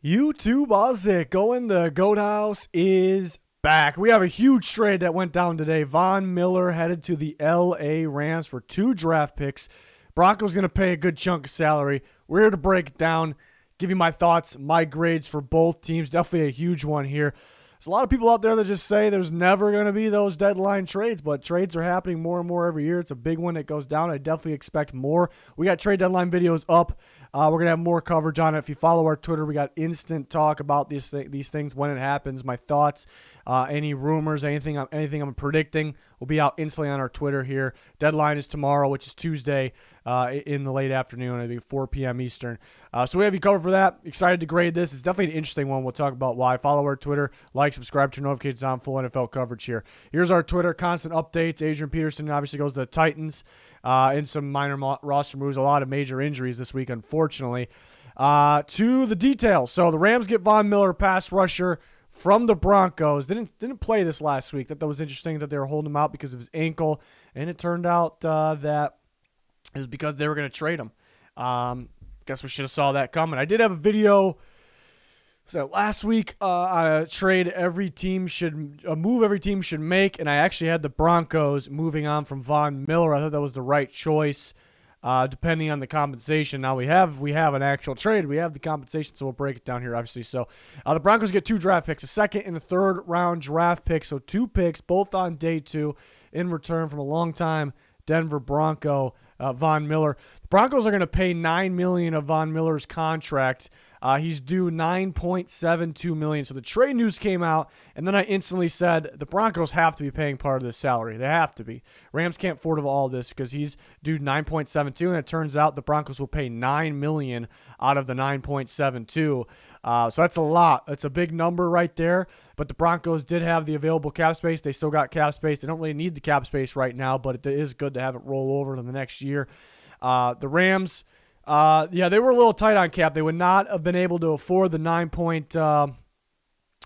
YouTube Ozick going the Goat House is back. We have a huge trade that went down today. Von Miller headed to the LA Rams for 2 draft picks. Broncos going to pay a good chunk of salary. We're here to break it down, give you my thoughts, my grades for both teams. Definitely a huge one here. There's a lot of people out there that just say there's never going to be those deadline trades, but trades are happening more and more every year. It's a big one that goes down. I definitely expect more. We got trade deadline videos up. We're going to have more coverage on it. If you follow our Twitter, we got instant talk about these things when it happens, my thoughts, any rumors, anything I'm predicting will be out instantly on our Twitter here. Deadline is tomorrow, which is Tuesday in the late afternoon, I think 4 p.m. Eastern. So we have you covered for that. Excited to grade this. It's definitely an interesting one. We'll talk about why. Follow our Twitter, like, subscribe, turn notifications on, full NFL coverage here. Here's our Twitter, constant updates. Adrian Peterson obviously goes to the Titans in some minor roster moves, a lot of major injuries this week, unfortunately. To the details. So the Rams get Von Miller, pass rusher from the Broncos. Didn't play this last week. That was interesting that they were holding him out because of his ankle, and it turned out that it was because they were going to trade him. Guess we should have saw that coming. I did have a video last week on a trade move every team should make, and I actually had the Broncos moving on from Von Miller. I thought that was the right choice, depending on the compensation. Now we have an actual trade. We have the compensation, so we'll break it down here, obviously. So the Broncos get 2 draft picks, a second and a third round draft pick. So 2 picks, both on day 2, in return from a long-time Denver Bronco, Von Miller. The Broncos are going to pay $9 million of Von Miller's contract. He's due $9.72 million. So the trade news came out, and then I instantly said the Broncos have to be paying part of this salary. They have to be. Rams can't afford all this because he's due $9.72, and it turns out the Broncos will pay $9 million out of the $9.72. So that's a lot. That's a big number right there. But the Broncos did have the available cap space. They still got cap space. They don't really need the cap space right now, but it is good to have it roll over to the next year. The Rams, they were a little tight on cap. They would not have been able to afford the the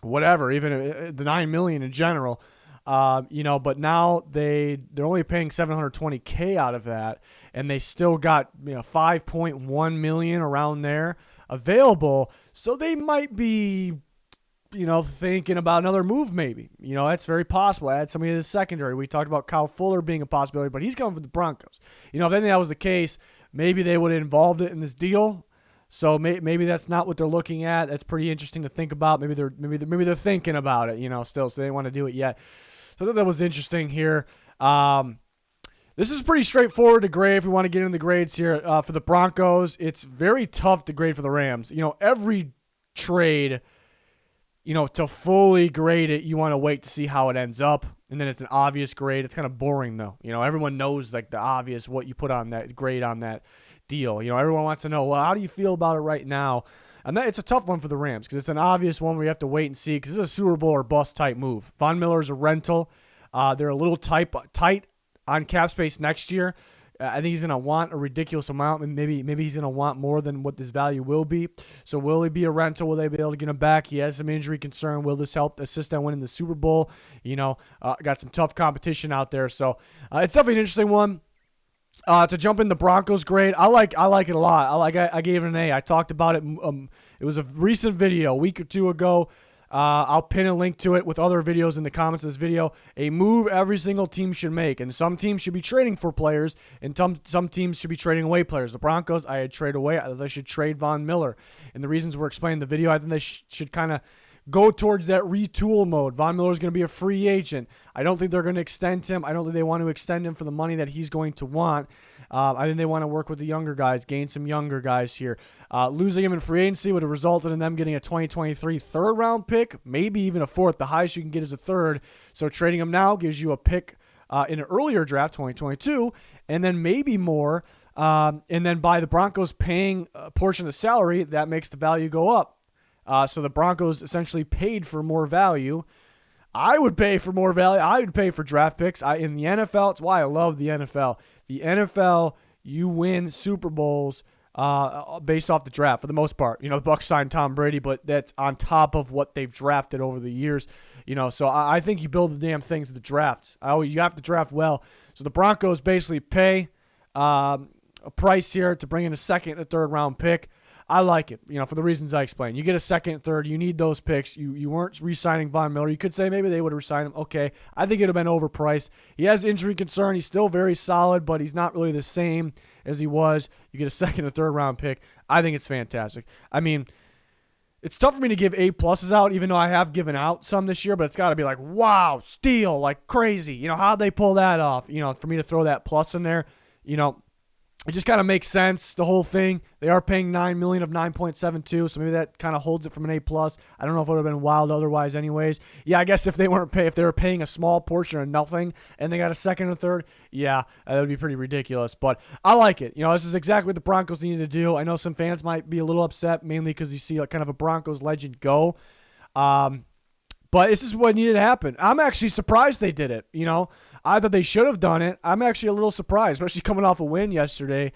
$9 million in general. But now they're only paying $720K out of that, and they still got $5.1 million around there available. So they might be thinking about another move maybe. That's very possible. Add somebody to the secondary. We talked about Kyle Fuller being a possibility, but he's coming from the Broncos. If anything that was the case, maybe they would have involved it in this deal. So maybe that's not what they're looking at. That's pretty interesting to think about. Maybe they're thinking about it, still, so they don't want to do it yet. So I thought that was interesting here. This is pretty straightforward to grade if we want to get into the grades here. For the Broncos, it's very tough to grade for the Rams. Every trade, to fully grade it, you want to wait to see how it ends up. And then it's an obvious grade. It's kind of boring, though. Everyone knows the obvious, what you put on that grade on that deal. Everyone wants to know, well, how do you feel about it right now? And it's a tough one for the Rams because it's an obvious one where you have to wait and see because it's a Super Bowl or bust type move. Von Miller is a rental. They're a little tight on cap space next year. I think he's going to want a ridiculous amount, and maybe he's going to want more than what this value will be. So will he be a rental? Will they be able to get him back? He has some injury concern. Will this help assist them winning the Super Bowl? Got some tough competition out there. So it's definitely an interesting one. To jump in the Broncos grade, I like it a lot. I gave it an A. I talked about it. It was a recent video, a week or 2 ago. I'll pin a link to it with other videos in the comments of this video. A move every single team should make. And some teams should be trading for players, and some teams should be trading away players. The Broncos, I had trade away. I thought they should trade Von Miller. And the reasons were explained in the video. I think they should kind of go towards that retool mode. Von Miller is going to be a free agent. I don't think they're going to extend him. I don't think they want to extend him for the money that he's going to want. I think they want to work with the younger guys, gain some younger guys here. Losing him in free agency would have resulted in them getting a 2023 third-round pick, maybe even a fourth. The highest you can get is a third. So trading him now gives you a pick in an earlier draft, 2022, and then maybe more. And then by the Broncos paying a portion of the salary, that makes the value go up. So the Broncos essentially paid for more value. I would pay for more value. I would pay for draft picks. In the NFL, it's why I love the NFL. The NFL, you win Super Bowls based off the draft for the most part. The Bucs signed Tom Brady, but that's on top of what they've drafted over the years. So I think you build the damn thing through the draft. You have to draft well. So the Broncos basically pay a price here to bring in a second and a third round pick. I like it, for the reasons I explained. You get a second, third. You need those picks. You weren't re-signing Von Miller. You could say maybe they would have re-signed him. Okay, I think it would have been overpriced. He has injury concern. He's still very solid, but he's not really the same as he was. You get a second or third round pick. I think it's fantastic. I mean, it's tough for me to give A-pluses out, even though I have given out some this year, but it's got to be like, wow, steal, like crazy. How'd they pull that off? For me to throw that plus in there, it just kind of makes sense, the whole thing. They are paying $9 million of 9.72, so maybe that kind of holds it from an A+. I don't know if it would have been wild otherwise anyways. Yeah, I guess if they were paying a small portion of nothing and they got a second or third, yeah, that would be pretty ridiculous. But I like it. This is exactly what the Broncos needed to do. I know some fans might be a little upset, mainly because you see kind of a Broncos legend go. But this is what needed to happen. I'm actually surprised they did it, I thought they should have done it. I'm actually a little surprised, especially coming off a win yesterday.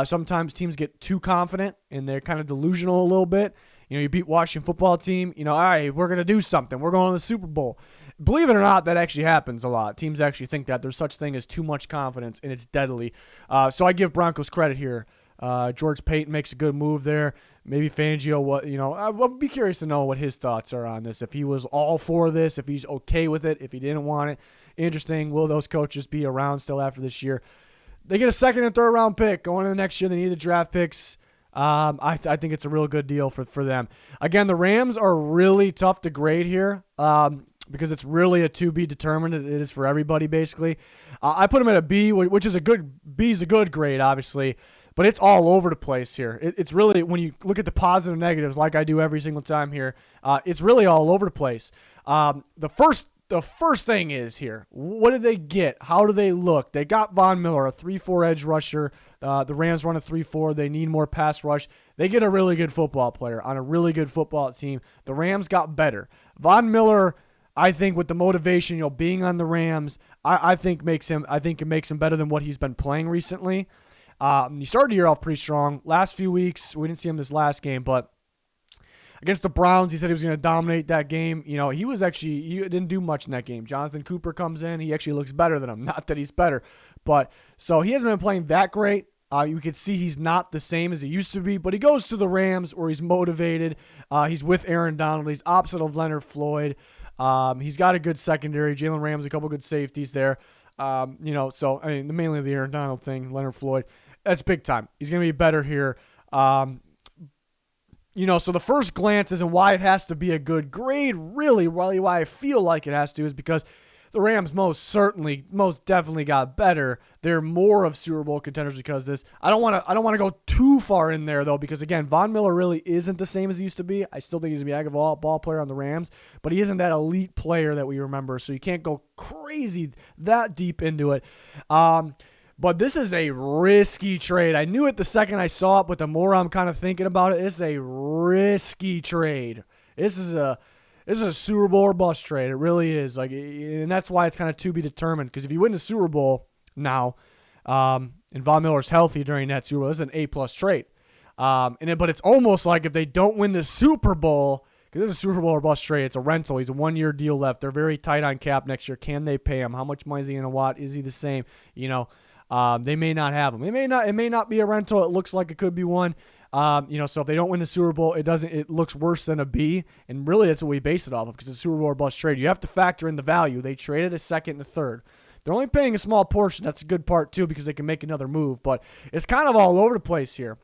Sometimes teams get too confident, and they're kind of delusional a little bit. You beat Washington football team, all right, we're going to do something. We're going to the Super Bowl. Believe it or not, that actually happens a lot. Teams actually think that. There's such thing as too much confidence, and it's deadly. So I give Broncos credit here. George Payton makes a good move there. Maybe Fangio, I'll be curious to know what his thoughts are on this. If he was all for this, if he's okay with it, if he didn't want it. Interesting. Will those coaches be around still after this year? They get a second and third round pick going into the next year. They need the draft picks. I think it's a real good deal for them. Again, the Rams are really tough to grade here because it's really a to be determined. It is for everybody basically. I put them at a B, which is B is a good grade, obviously. But it's all over the place here. It's really, when you look at the positive and negatives like I do every single time here, it's really all over the place. The first thing is here, what did they get? How do they look? They got Von Miller, a 3-4 edge rusher. The Rams run a 3-4. They need more pass rush. They get a really good football player on a really good football team. The Rams got better. Von Miller, I think with the motivation, being on the Rams, I think it makes him better than what he's been playing recently. He started the year off pretty strong. Last few weeks, we didn't see him this last game, but against the Browns, he said he was going to dominate that game. He didn't do much in that game. Jonathan Cooper comes in. He actually looks better than him. Not that he's better, but so he hasn't been playing that great. You can see he's not the same as he used to be, but he goes to the Rams where he's motivated. He's with Aaron Donald. He's opposite of Leonard Floyd. He's got a good secondary. Jalen Ramsey, a couple good safeties there. Mainly the Aaron Donald thing, Leonard Floyd. That's big time. He's going to be better here. So the first glance is, and why it has to be a good grade, really why I feel like it has to, is because the Rams most definitely got better. They're more of Super Bowl contenders because of this. I don't want to go too far in there though, because again, Von Miller really isn't the same as he used to be. I still think he's gonna be a ball player on the Rams, but he isn't that elite player that we remember. So you can't go crazy that deep into it. But this is a risky trade. I knew it the second I saw it, but the more I'm kind of thinking about it, it's a risky trade. This is a Super Bowl or bust trade. It really is. And that's why it's kind of to be determined. Because if you win the Super Bowl now, and Von Miller's healthy during that Super Bowl, this is an A+ trade. But it's almost like if they don't win the Super Bowl, because this is a Super Bowl or bust trade, it's a rental. He's a 1-year deal left. They're very tight on cap next year. Can they pay him? How much money is he going to want? Is he the same? They may not have him. It may not be a rental. It looks like it could be one. So if they don't win the Super Bowl, it looks worse than a B. And really that's what we base it off of, because it's a Super Bowl or bust trade. You have to factor in the value. They traded a second and a third. They're only paying a small portion. That's a good part too, because they can make another move. But it's kind of all over the place here.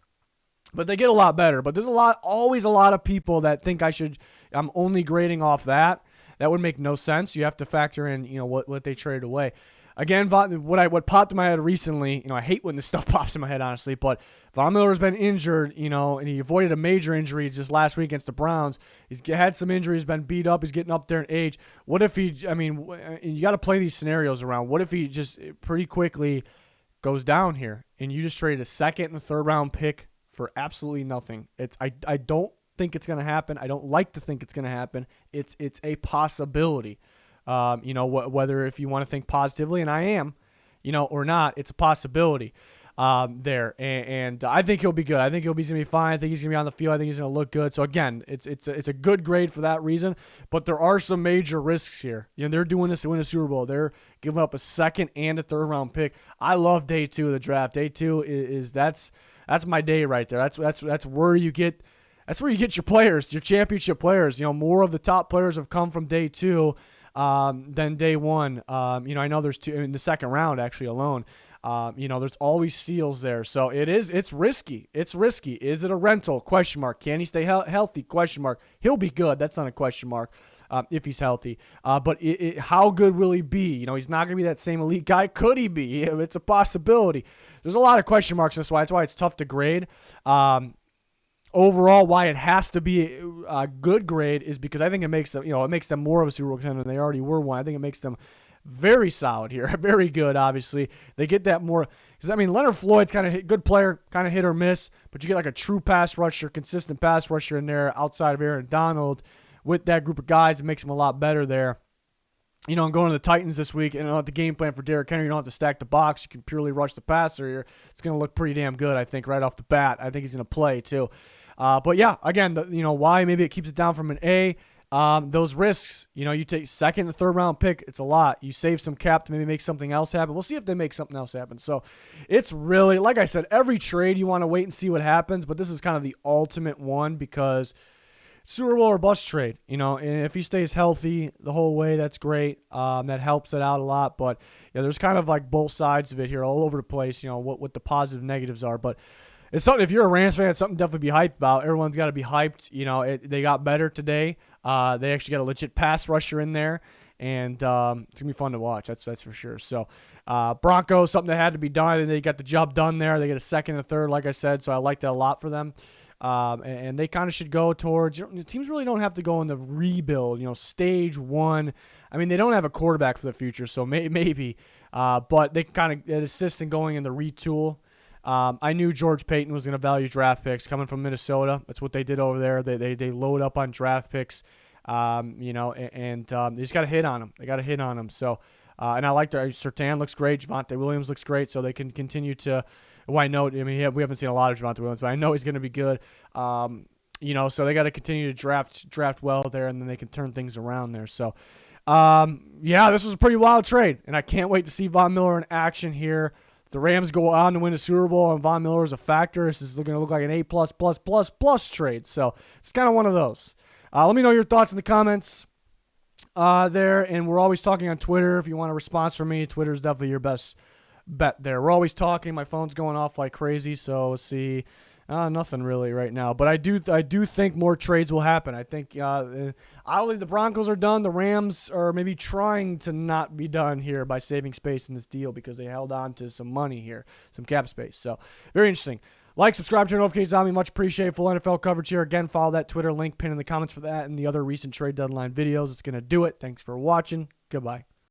But they get a lot better. But there's always a lot of people that think I'm only grading off that. That would make no sense. You have to factor in, what they traded away. Again, what popped in my head recently, I hate when this stuff pops in my head, honestly, but Von Miller has been injured, and he avoided a major injury just last week against the Browns. He's had some injuries, been beat up, he's getting up there in age. What if you got to play these scenarios around. What if he just pretty quickly goes down here, and you just traded a second and a third round pick for absolutely nothing? I don't think it's going to happen. I don't like to think it's going to happen. It's a possibility. Whether if you want to think positively, and I am, or not, it's a possibility there. And I think he'll be good. I think he's going to be fine. I think he's going to be on the field. I think he's going to look good. So again, it's a good grade for that reason. But there are some major risks here. They're doing this to win a Super Bowl. They're giving up a second and a third round pick. I love day 2 of the draft. Day 2 is that's That's my day right there. That's where you get your players, your championship players. More of the top players have come from day 2 than day 1. I know there's 2 in the second round actually alone. There's always steals there. So it's risky. It's risky. Is it a rental? Question mark. Can he stay healthy? Question mark. He'll be good. That's not a question mark. If he's healthy. But how good will he be? He's not going to be that same elite guy. Could he be? It's a possibility. There's a lot of question marks. That's why it's tough to grade. Overall, why it has to be a good grade is because I think it makes them more of a Super Bowl contender than they already were one. I think it makes them very solid here, very good. Obviously, they get that more because Leonard Floyd's kind of good player, kind of hit or miss, but you get like a true pass rusher, consistent pass rusher in there outside of Aaron Donald. With that group of guys, it makes them a lot better there. And going to the Titans this week, and the game plan for Derrick Henry, you don't have to stack the box. You can purely rush the passer here. It's going to look pretty damn good, I think, right off the bat. I think he's going to play too. But yeah, again, why maybe it keeps it down from an A. Those risks, you take second and third round pick, it's a lot. You save some cap to maybe make something else happen. We'll see if they make something else happen. So it's really, like I said, every trade you want to wait and see what happens, but this is kind of the ultimate one because Super Bowl or bust trade, and if he stays healthy the whole way, that's great. That helps it out a lot. But there's kind of like both sides of it here, all over the place. What the positive and negatives are. But it's something. If you're a Rams fan, it's something definitely to be hyped about. Everyone's got to be hyped. They got better today. They actually got a legit pass rusher in there, and it's gonna be fun to watch. That's for sure. So Broncos, something that had to be done, and they got the job done there. They get a second and a third, like I said. So I like that a lot for them. And they kind of should go towards, teams really don't have to go in the rebuild, stage 1. They don't have a quarterback for the future, so maybe, but they kind of assist in going in the retool. I knew George Payton was going to value draft picks coming from Minnesota. That's what they did over there. They load up on draft picks, and they just got to hit on them. They got to hit on them. So, and I like their Surtain looks great. Javonte Williams looks great, so they can continue to. Well, I know. We haven't seen a lot of Javonte Williams, but I know he's going to be good. So they got to continue to draft well there, and then they can turn things around there. So, this was a pretty wild trade, and I can't wait to see Von Miller in action here. If the Rams go on to win the Super Bowl and Von Miller is a factor, this is going to look like an A++++ trade. So it's kind of one of those. Let me know your thoughts in the comments there, and we're always talking on Twitter. If you want a response from me, Twitter is definitely your best bet there. We're always talking. My phone's going off like crazy, so let's see. Nothing really right now, but I do think more trades will happen. I think the Broncos are done. The Rams are maybe trying to not be done here by saving space in this deal because they held on to some money here, some cap space. So very interesting. Like, subscribe, turn notifications on me. Much appreciated. Full NFL coverage here. Again, follow that Twitter link, pin in the comments for that and the other recent trade deadline videos. It's going to do it. Thanks for watching. Goodbye.